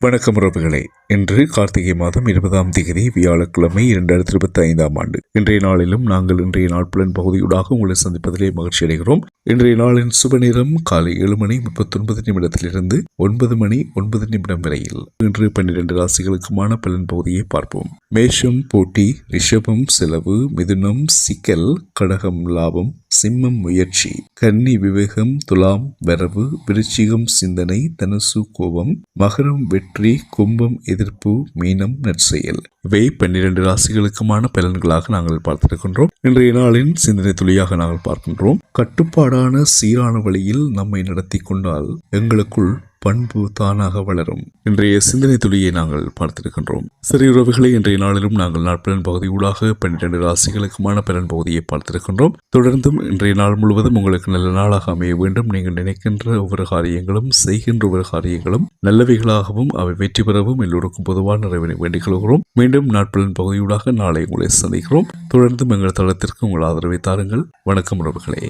வணக்கம் உறவுகளே. இன்று கார்த்திகை மாதம் 20ஆம் தேதி வியாழக்கிழமை 2025ஆம் ஆண்டு. இன்றைய நாளிலும் நாங்கள் இன்றைய நாள் பலன் பகுதியூடாக உங்களை சந்திப்பதிலே மகிழ்ச்சி அடைகிறோம். இன்றைய நாளின் சுப நேரம் காலை 7:39 9 மணி 9 நிமிடம் வரையில். இன்று 12 ராசிகளுக்குமான பலன் பகுதியை பார்ப்போம். மேஷம் போட்டி, ரிஷபம் செலவு, மிதுனம் சிக்கல், கடகம் லாபம், சிம்மம் முயற்சி, கன்னி விவேகம், துலாம் வரவு, விருச்சிகம் சிந்தனை, தனுசு கோபம், மகரம் வெற்றி, கும்பம் எதிர்ப்பு, மீனம் நற்செயல். இவை 12 ராசிகளுக்குமான பலன்களாக நாங்கள் பார்த்திருக்கின்றோம். இன்றைய நாளின் சிந்தனை துளியாக நாங்கள் பார்க்கின்றோம். கட்டுப்பாடான சீரான வழியில் நம்மை நடத்தி கொண்டால் எங்களுக்குள் பண்பு தானாக வளரும். இன்றைய சிந்தனை துளியை நாங்கள் பார்த்திருக்கின்றோம். சரி உறவுகளை, இன்றைய நாளிலும் நாங்கள் நாட்பலன் பகுதி ஊடாக 12 ராசிகளுக்குமான பலன் பகுதியை பார்த்திருக்கின்றோம். தொடர்ந்தும் இன்றைய நாள் முழுவதும் உங்களுக்கு நல்ல நாளாக அமைய வேண்டும். நீங்கள் நினைக்கின்ற ஒவ்வொரு காரியங்களும், செய்கின்ற ஒவ்வொரு காரியங்களும் நல்லவைகளாகவும் அவை வெற்றி பெறவும் எல்லோருக்கும் பொதுவான நிறைவினை வேண்டிக் கொள்கிறோம். மீண்டும் நாட்பலன் பகுதியூடாக நாளை உங்களை சந்திக்கிறோம். தொடர்ந்தும் எங்கள் தளத்திற்கு உங்கள் ஆதரவை தாருங்கள். வணக்கம் உறவுகளே.